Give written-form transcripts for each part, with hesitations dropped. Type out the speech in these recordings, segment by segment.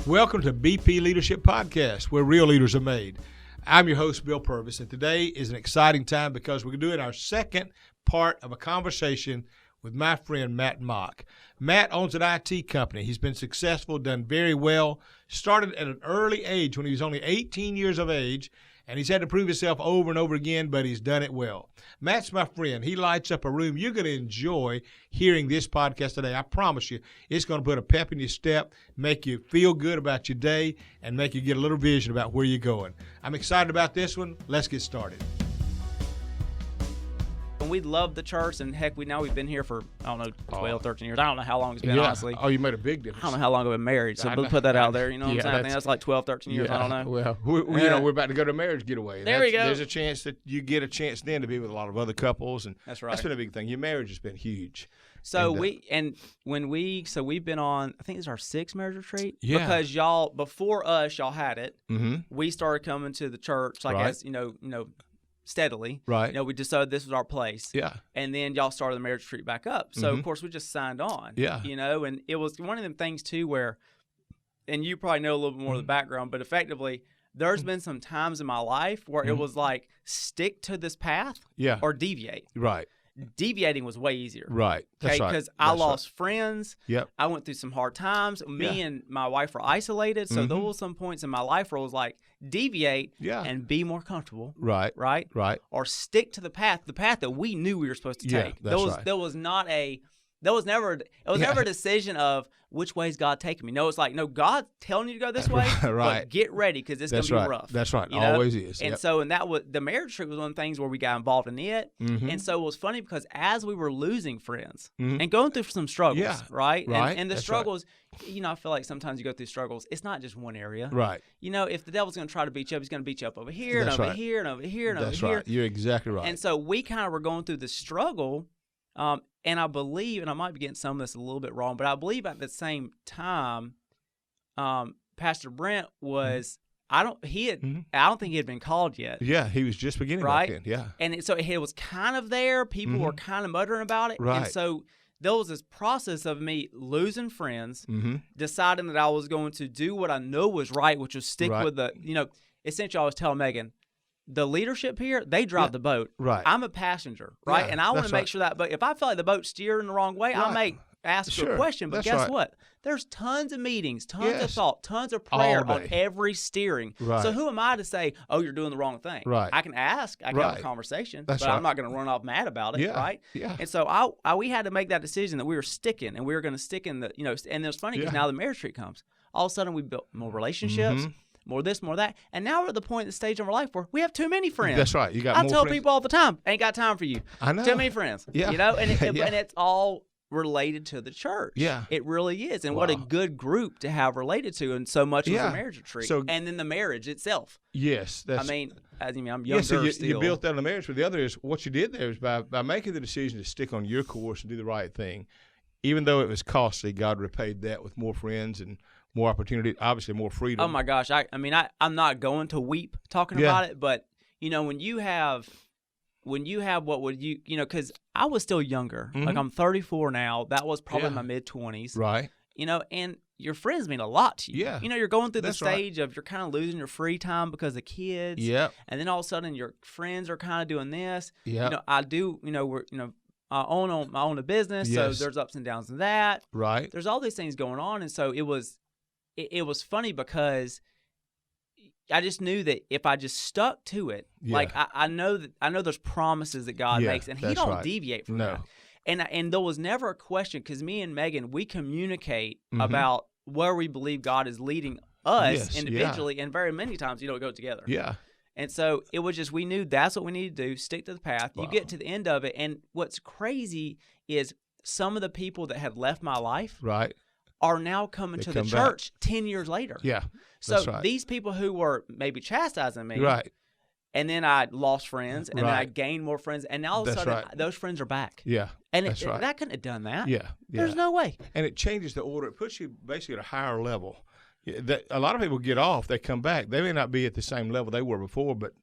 Welcome to BP Leadership Podcast, where real leaders are made. I'm your host, Bill Purvis, and today is an exciting time because we're doing our second part of a conversation with my friend Matt Mock. Matt owns an IT company. He's been successful, done very well, started at an early age when he was only 18 years of age, and he's had to prove himself over and over again, but he's done it well. Matt's my friend. He lights up a room. You're going to enjoy hearing this podcast today. I promise you, it's going to put a pep in your step, make you feel good about your day, and make you get a little vision about where you're going. I'm excited about this one. Let's get started. And we love the church, and heck, we've been here for, 12, 13 years. I don't know how long it's been, honestly. Oh, you made a big difference. I don't know how long I've been married, so we'll put that out there. You know what I'm saying? I think that's like 12, 13 years. I don't know. Well, we're about to go to a marriage getaway. There we go. There's a chance that you get a chance then to be with a lot of other couples, and that's right. That's been a big thing. Your marriage has been huge. So we've been on, I think it's our 6th marriage retreat. Yeah. Because y'all, before us, y'all had it. Mm-hmm. We started coming to the church, as steadily. Right. We decided this was our place. Yeah. And then y'all started the marriage retreat back up. So, Mm-hmm. of course, we just signed on. Yeah. And it was one of them things, too, where, and you probably know a little bit more of the background, but effectively, there's been some times in my life where it was like, stick to this path or deviate. Right. Deviating was way easier. Right. That's right. Because I lost friends. Yep. I went through some hard times. Me and my wife were isolated. So there were some points in my life where it was like, deviate and be more comfortable. Right. Right? Right. Or stick to the path that we knew we were supposed to take. That's right. There was never a decision of which way is God taking me. No, it's like, no, God's telling you to go this way, right. but get ready because it's going to be rough. That's right. You know? Always is. And so, and that was, the marriage trip was one of the things where we got involved in it. Mm-hmm. And so it was funny because as we were losing friends Mm-hmm. and going through some struggles, right? And the That's struggles, I feel like sometimes you go through struggles. It's not just one area. Right. If the devil's going to try to beat you up, he's going to beat you up over here and That's over right. here and over here and That's over here. right. You're exactly right. And so we kind of were going through the struggle. And I believe, and I might be getting some of this a little bit wrong, but I believe at the same time, Pastor Brent was, I don't think he had been called yet. Yeah, he was just beginning right? back then. Yeah. And it was kind of there. People were kind of muttering about it. Right. And so there was this process of me losing friends, Mm-hmm. deciding that I was going to do what I know was right, which was stick with the, essentially I was telling Megan, the leadership here, they drive the boat. Right. I'm a passenger, right? Yeah, and I want to make right. sure that boat, if I feel like the boat's steering the wrong way, I may ask you a question. But guess what? There's tons of meetings, tons of thought, tons of prayer on every steering. Right. So who am I to say, oh, you're doing the wrong thing? Right. I can ask, I can have a conversation, but I'm not going to run off mad about it, right? Yeah. And so we had to make that decision that we were sticking, and we were going to stick in the, and it was funny because now the marriage retreat comes. All of a sudden we built more relationships. Mm-hmm. More this, more that. And now we're at the point in the stage of our life where we have too many friends. That's right. You got I more tell friends. people all the time, ain't got time for you. I know. Too many friends. Yeah. And it's all related to the church. Yeah. It really is. And what a good group to have related to. And so much was a marriage retreat. So, and then the marriage itself. Yes. I'm younger so you still. built that on the marriage, but the other is what you did there is by making the decision to stick on your course and do the right thing, even though it was costly, God repaid that with more friends and more opportunity, obviously more freedom. Oh my gosh! I'm not going to weep talking about it, but when you have what would you because I was still younger. Mm-hmm. Like I'm 34 now. That was probably my mid 20s. Right. And your friends mean a lot to you. Yeah. You're going through the That's stage of you're kind of losing your free time because of kids. Yep. And then all of a sudden your friends are kind of doing this. Yeah. I do. I own a business, so there's ups and downs in that. Right. There's all these things going on, and so it was funny because I just knew that if I just stuck to it, like I know there's promises that God makes, and He don't deviate from that. And there was never a question because me and Megan, we communicate about where we believe God is leading us individually, and very many times go together. Yeah. And so it was just we knew that's what we needed to do. Stick to the path. Wow. You get to the end of it, and what's crazy is some of the people that had left my life, are now coming to the church 10 years later. Yeah. So these people who were maybe chastising me, and then I lost friends, and then I gained more friends, and now all of a sudden those friends are back. Yeah. And that couldn't have done that. Yeah. There's no way. And it changes the order. It puts you basically at a higher level. A lot of people get off, they come back. They may not be at the same level they were before, but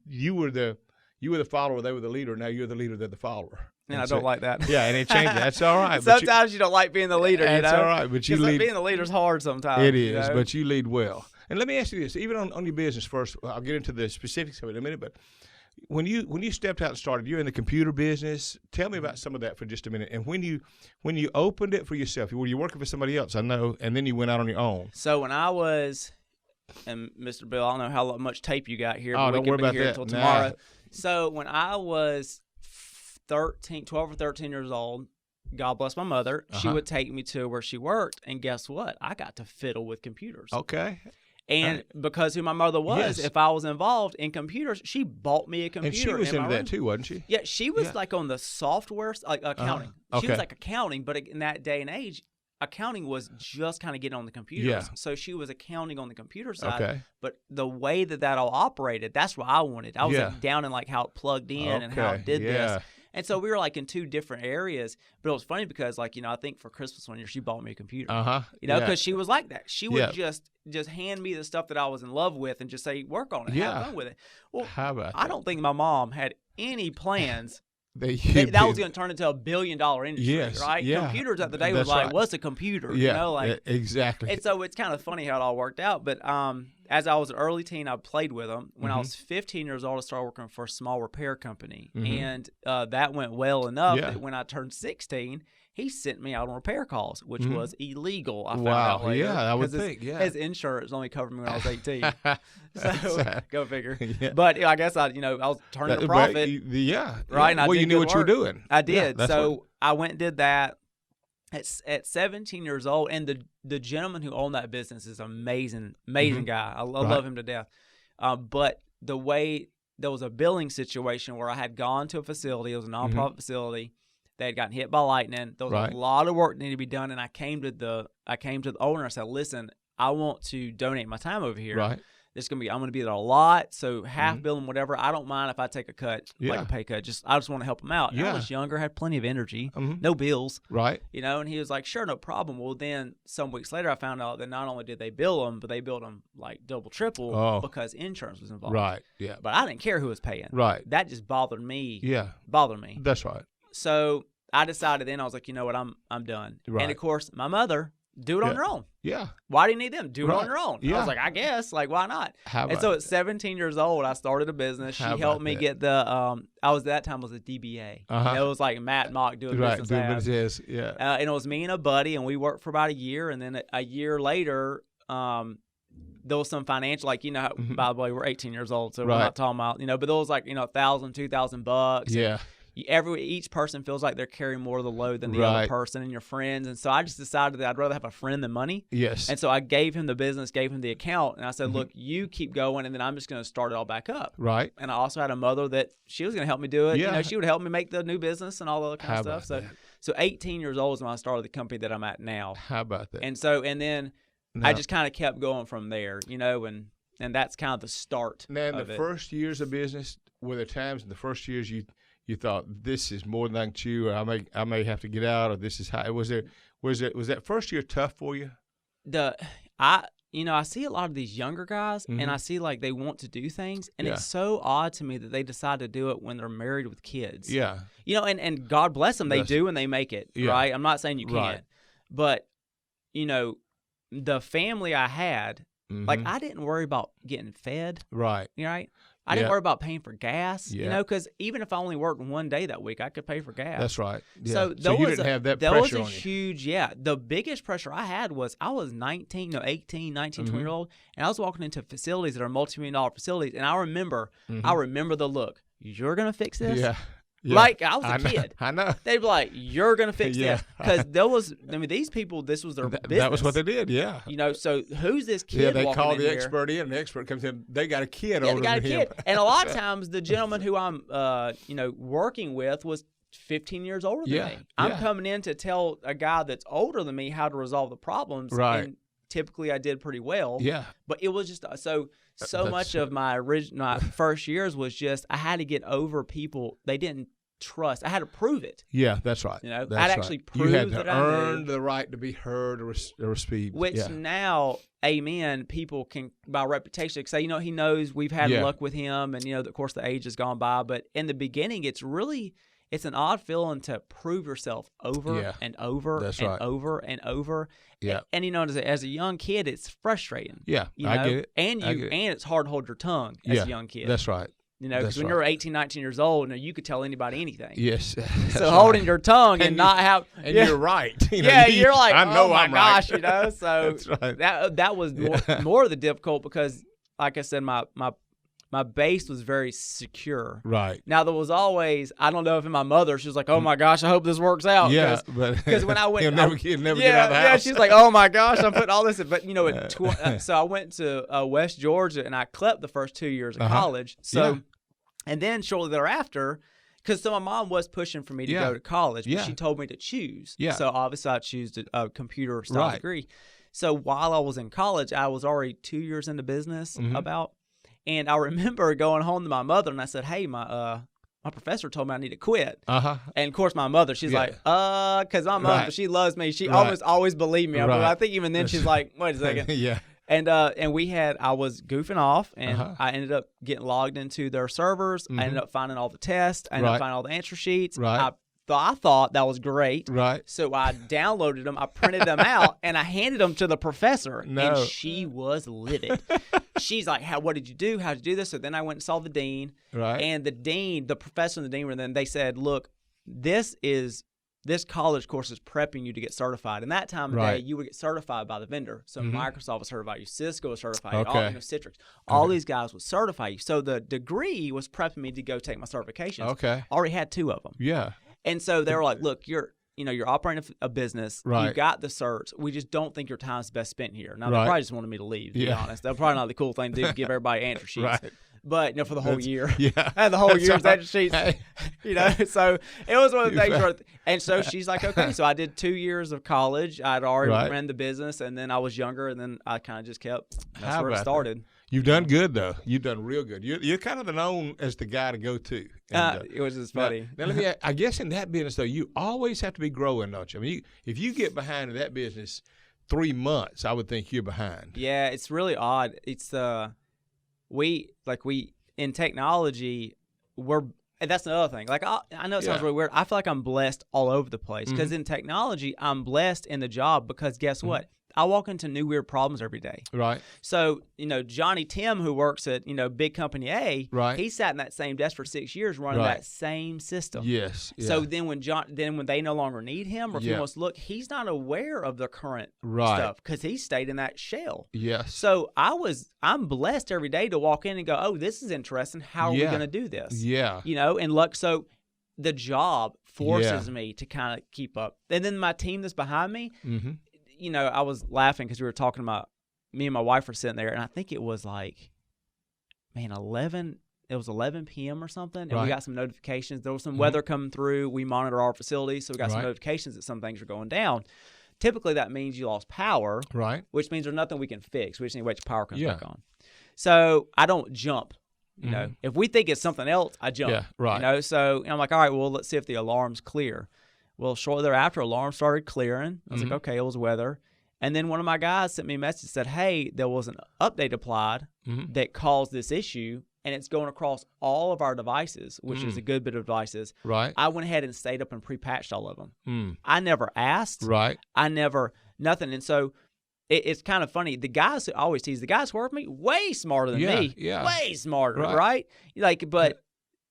you were the follower, they were the leader. Now you're the leader, they're the follower. And I don't like that. Yeah, and it changes. That's all right. Sometimes you don't like being the leader. That's all right, but you lead. Being the leader's hard sometimes. It is, but you lead well. And let me ask you this: even on your business first, I'll get into the specifics of it in a minute. But when you stepped out and started, you're in the computer business. Tell me about some of that for just a minute. And when you opened it for yourself, were you working for somebody else? I know, and then you went out on your own. So when I was, and Mr. Bill, I don't know how much tape you got here. Oh, but don't we worry can be about here that until tomorrow. Nah. So when I was 12 or 13 years old, God bless my mother, she would take me to where she worked, and guess what? I got to fiddle with computers. Okay. And because who my mother was, if I was involved in computers, she bought me a computer. And she was into that too, wasn't she? Yeah, she was like on the software, like accounting. Okay. She was like accounting, but in that day and age, accounting was just kind of getting on the computers. Yeah. So she was accounting on the computer side. Okay. But the way that all operated, that's what I wanted. I was like down in like how it plugged in and how it did this. And so we were like in two different areas. But it was funny because like, I think for Christmas one year, she bought me a computer. Because she was like that. She would just hand me the stuff that I was in love with and just say, work on it, have fun with it. Well, how about I don't think my mom had any plans that was going to turn into $1 billion industry, right? Yeah. Computers at the day was like, what's a computer? Yeah, exactly. And so it's kind of funny how it all worked out. But as I was an early teen, I played with them. When I was 15 years old, I started working for a small repair company. And that went well enough that when I turned 16, he sent me out on repair calls, which was illegal. I found out later. Yeah, I would think. His insurance only covered me when I was 18. So go figure. But I guess I was turning a profit. Right. And you knew what you were doing. I did. So I went and did that. At 17 years old, and the gentleman who owned that business is an amazing guy. I love him to death. But the way there was a billing situation where I had gone to a facility, it was a nonprofit facility. They had gotten hit by lightning. There was a lot of work that needed to be done, and I came to the owner. I said, "Listen, I want to donate my time over here. Right. I'm going to be there a lot, so half billing, whatever. I don't mind if I take a cut, like a pay cut. I just want to help him out." And I was younger, had plenty of energy, no bills, right? And he was like, "Sure, no problem." Well, then some weeks later, I found out that not only did they bill him, but they billed him like double, triple because insurance was involved. Right. Yeah. But I didn't care who was paying. Right. That just bothered me. Yeah. Bothered me. That's right. So I decided then, I was like, you know what, I'm done. Right. And of course, my mother, do it on your own. Yeah. Why do you need them? Do it on your own. Yeah. I was like, I guess. Like, why not? And so at 17 years old, I started a business. She helped me get the, I was a DBA. It was like Matt Mock doing business ads. Yeah. And it was me and a buddy, and we worked for about a year. And then a year later, there was some financial, like, by the way, we're 18 years old, so we're not talking about, but there was like, $1,000, $2,000. Yeah. Each person feels like they're carrying more of the load than the other person and your friends. And so I just decided that I'd rather have a friend than money. Yes. And so I gave him the business, gave him the account, and I said, look, you keep going, and then I'm just going to start it all back up. Right. And I also had a mother that she was going to help me do it. Yeah. She would help me make the new business and all the other kind of stuff. So 18 years old is when I started the company that I'm at now. How about that? And then I just kind of kept going from there, and that's kind of the start. Now, in the first years of business, were there times in the first years you thought, this is more than I can chew, or I may have to get out, or this is how? Was that first year tough for you? I see a lot of these younger guys, and I see like they want to do things, and it's so odd to me that they decide to do it when they're married with kids. Yeah. And God bless them, they do and they make it, right? I'm not saying you can't, but the family I had, like I didn't worry about getting fed, right? Right. I didn't worry about paying for gas, because even if I only worked one day that week, I could pay for gas. That's right. Yeah. So you didn't have that pressure on you. That was a huge, The biggest pressure I had was I was 18, 19, 20-year-old, and I was walking into facilities that are multi-million-dollar facilities, and I remember the look. You're going to fix this? Yeah. Yeah. Like, I was a kid. I know. They'd be like, you're going to fix this. Because these people, this was their business. That was what they did, yeah. So who's this kid? Yeah, they call the here? Expert in, and the expert comes in, they got a kid older than him. And a lot of times, the gentleman who I'm, working with was 15 years older than me. I'm coming in to tell a guy that's older than me how to resolve the problems. Right. And typically, I did pretty well. Yeah. But it was just so much of my first years was just I had to get over people they didn't trust. I had to prove it. Yeah, that's right. I'd actually prove that I knew. You had to earn the the right to be heard or received. Which now, amen, people can, by reputation, say, he knows we've had luck with him, and, of course, the age has gone by. But in the beginning, it's really it's an odd feeling to prove yourself over and over over and over. Yeah. And you know, as a young kid, it's frustrating. Yeah, I get it. And it's hard to hold your tongue as a young kid. That's right. You know, because when you're 18, 19 years old, you could tell anybody anything. Yes. So holding your tongue and not have, you're right. You're like, I know oh my I'm gosh, right. So that's right. that was more of the difficult because, like I said, my base was very secure. Right. Now there was always, I don't know if in my mother, she was like, oh my gosh, I hope this works out. Yeah, because when I went, he'll never get out of the house. Yeah, she's like, oh my gosh, I'm putting all this in. But so I went to West Georgia and I clept the first 2 years of college. So. And then shortly thereafter, because my mom was pushing for me to go to college, but she told me to choose. Yeah. So obviously I chose a computer style degree. So while I was in college, I was already 2 years into business and I remember going home to my mother and I said, hey, my professor told me I need to quit. And of course my mother, she's like, because my mom, she loves me. She almost always believed me. I think even then she's like, wait a second. And I was goofing off, and I ended up getting logged into their servers. I ended up finding all the tests. I ended up finding all the answer sheets. I thought that was great. So I downloaded them. I printed them out, and I handed them to the professor. And she was livid. She's like, what did you do? How did you do this? So then I went and saw the dean. And the professor and the dean were then, they said, look, this college course is prepping you to get certified. And that time of day, you would get certified by the vendor. So Microsoft would certify you, Cisco would certify you, Citrix. All these guys would certify you. So the degree was prepping me to go take my certifications. I already had 2 of them. Yeah. And so they were like, look, you're operating a business. You got the certs. We just don't think your time's best spent here. Now, they probably just wanted me to leave, to be honest. That's probably not the cool thing to do, to give everybody answer sheets. But for the whole year, I had the whole year's answer sheets. So it was one of the things. And so she's like, okay. So I did 2 years of college. I'd already ran the business, and then I was younger, and then I kind of just kept. That's where it started. You've done good though. You've done real good. You're kind of known as the guy to go to. And, it was just funny. Now let me. I guess in that business though, you always have to be growing, don't you? I mean, if you get behind in that business 3 months, I would think you're behind. Yeah, it's really odd. It's we in technology, and that's another thing. Like I know it sounds really weird. I feel like I'm blessed all over the place because in technology, I'm blessed in the job because guess what? I walk into new weird problems every day. So, Johnny Tim, who works at, big company A, he sat in that same desk for 6 years running that same system. Yes. Yeah. So then when they no longer need him or if he wants to look, he's not aware of the current stuff because he stayed in that shell. Yes. So I'm blessed every day to walk in and go, oh, this is interesting. How are we going to do this? Yeah. And look, so the job forces me to kind of keep up. And then my team that's behind me, I was laughing because we were talking about, me and my wife were sitting there, and I think it was like, 11 p.m. or something, and we got some notifications. There was some weather coming through. We monitor our facilities, so we got some notifications that some things are going down. Typically, that means you lost power, which means there's nothing we can fix. We just need to wait till power comes back on. So I don't jump. If we think it's something else, I jump. So I'm like, all right, well, let's see if the alarm's clear. Well, shortly thereafter, alarm started clearing. I was like, okay, it was weather. And then one of my guys sent me a message that said, hey, there was an update applied that caused this issue, and it's going across all of our devices, which is a good bit of devices. I went ahead and stayed up and pre-patched all of them. I never asked. Nothing. And so it's kind of funny. The guys who always tease, the guys who work with me, way smarter than me. Way smarter, right?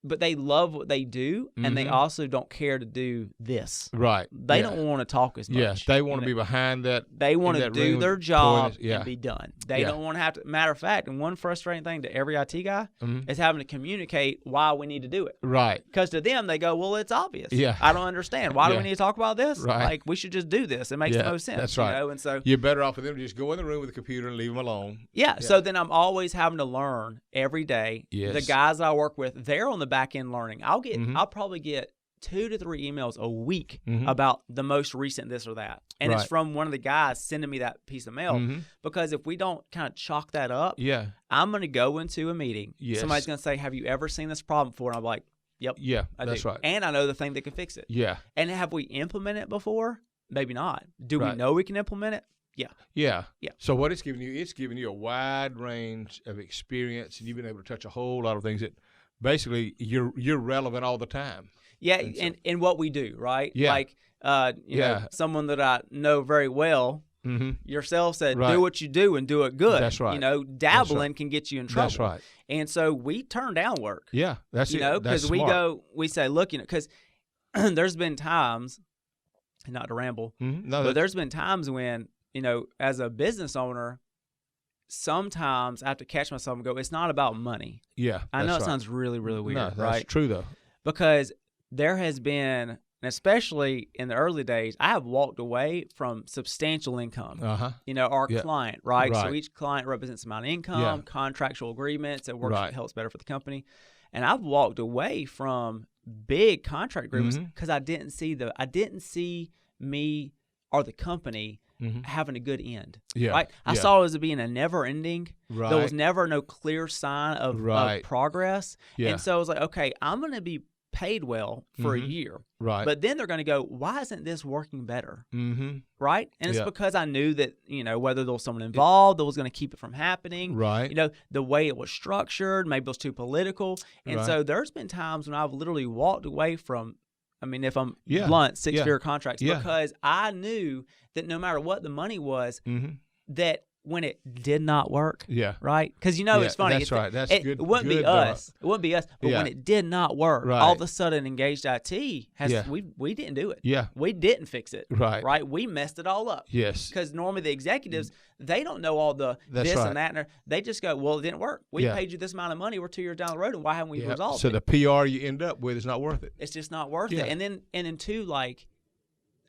But they love what they do, and they also don't care to do this. They don't want to talk as much. They want to be behind that. They want to do their job and be done. They don't want to have to. Matter of fact, and one frustrating thing to every IT guy is having to communicate why we need to do it. Because to them, they go, well, it's obvious. I don't understand. Why do we need to talk about this? Like, we should just do this. It makes the most sense. That's right. And so you're better off for them to just go in the room with the computer and leave them alone. So then I'm always having to learn every day. The guys that I work with, they're on the back end learning. I'll probably get 2 to 3 emails a week about the most recent this or that, and it's from one of the guys sending me that piece of mail. Because if we don't kind of chalk that up, I'm going to go into a meeting. Somebody's going to say, "Have you ever seen this problem before?" And I'm like, "Yep, that's right." And I know the thing that can fix it. And have we implemented it before? Maybe not. Do we know we can implement it? Yeah. So what it's giving you a wide range of experience, and you've been able to touch a whole lot of things that basically you're relevant all the time. Yeah, and what we do, right? Yeah. Like, you know, someone that I know very well, yourself said, do what you do and do it good. That's right. You know, dabbling can get you in trouble. That's right. And so we turn down work. Yeah, that's you know, because we say, look, you know, because there's been times, not to ramble, but there's been times when, you know, as a business owner, sometimes I have to catch myself and go, it's not about money. Yeah, I know it sounds really, really weird, right? That's true, though. Because there has been, and especially in the early days, I have walked away from substantial income. You know, our client, right? So each client represents an amount of income, contractual agreements that helps better for the company. And I've walked away from big contract agreements because I didn't see me or the company having a good end. Right? I saw it as being a never ending. There was never no clear sign of progress. And so I was like, okay, I'm going to be paid well for a year. But then they're going to go, why isn't this working better? Right? And it's because I knew that, you know, whether there was someone involved that was going to keep it from happening. You know, the way it was structured, maybe it was too political. And so there's been times when I've literally walked away from, I mean, if I'm blunt, 6-figure contracts because I knew that no matter what the money was, that when it did not work, right? Because, you know, it's funny. That's right. That's good. It wouldn't be us. It wouldn't be us. But when it did not work, all of a sudden Engaged IT we didn't do it. We didn't fix it. Right. We messed it all up. Because normally the executives, they don't know all the this and that. And they just go, well, it didn't work. We paid you this amount of money. We're 2 years down the road, and why haven't we resolved it? So the PR you end up with is not worth it. It's just not worth it. And then two, like,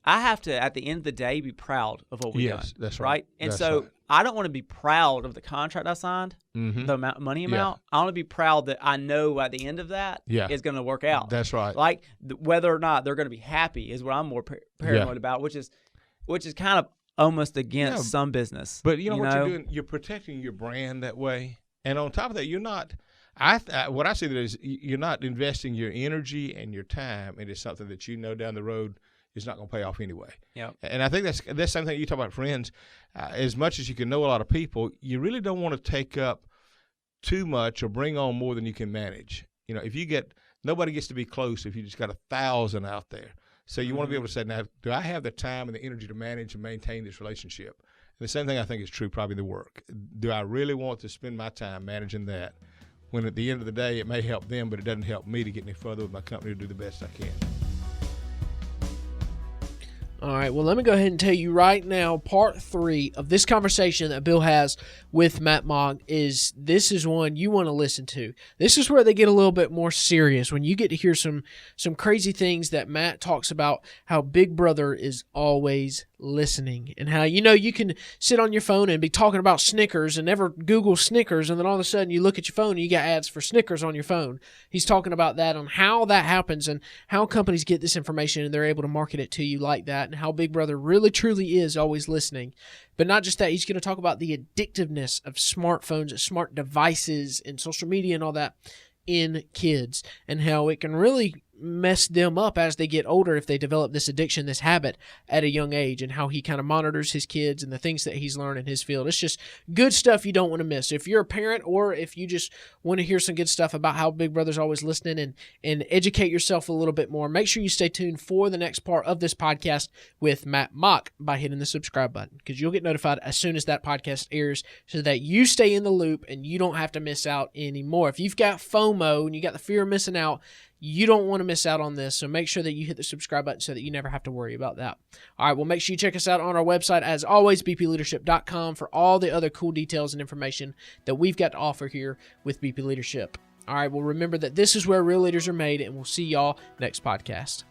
I have to, at the end of the day, be proud of what we've done. That's right. And so I don't want to be proud of the contract I signed, the money amount. I want to be proud that I know at the end of that is going to work out. That's right. Like whether or not they're going to be happy is what I'm more paranoid about, which is kind of almost against some business. But you know what you're doing? You're protecting your brand that way. And on top of that, you're not. What I see that is you're not investing your energy and your time into something that you know down the road is not going to pay off anyway. And I think that's the same thing you talk about friends. As much as you can know a lot of people, you really don't want to take up too much or bring on more than you can manage. You know, if you get nobody gets to be close if you just got 1,000 out there. So you want to be able to say, now, do I have the time and the energy to manage and maintain this relationship? And the same thing I think is true probably in the work. Do I really want to spend my time managing that when at the end of the day it may help them, but it doesn't help me to get any further with my company to do the best I can? All right, well, let me go ahead and tell you right now, part 3 of this conversation that Bill has with Matt Mogg this is one you want to listen to. This is where they get a little bit more serious, when you get to hear some crazy things that Matt talks about, how Big Brother is always listening, and how, you know, you can sit on your phone and be talking about Snickers and never Google Snickers, and then all of a sudden you look at your phone and you got ads for Snickers on your phone. He's talking about that, on how that happens and how companies get this information and they're able to market it to you like that, and how Big Brother really truly is always listening. But not just that, he's going to talk about the addictiveness of smartphones, smart devices, and social media and all that in kids, and how it can really mess them up as they get older if they develop this addiction, this habit at a young age, and how he kind of monitors his kids and the things that he's learned in his field. It's just good stuff you don't want to miss. If you're a parent, or if you just want to hear some good stuff about how Big Brother's always listening and educate yourself a little bit more, make sure you stay tuned for the next part of this podcast with Matt Mogg by hitting the subscribe button, because you'll get notified as soon as that podcast airs, so that you stay in the loop and you don't have to miss out anymore. If you've got FOMO and you got the fear of missing out, you don't want to miss out on this, so make sure that you hit the subscribe button so that you never have to worry about that. All right, well, make sure you check us out on our website, as always, bpleadership.com, for all the other cool details and information that we've got to offer here with BP Leadership. All right, well, remember that this is where real leaders are made, and we'll see y'all next podcast.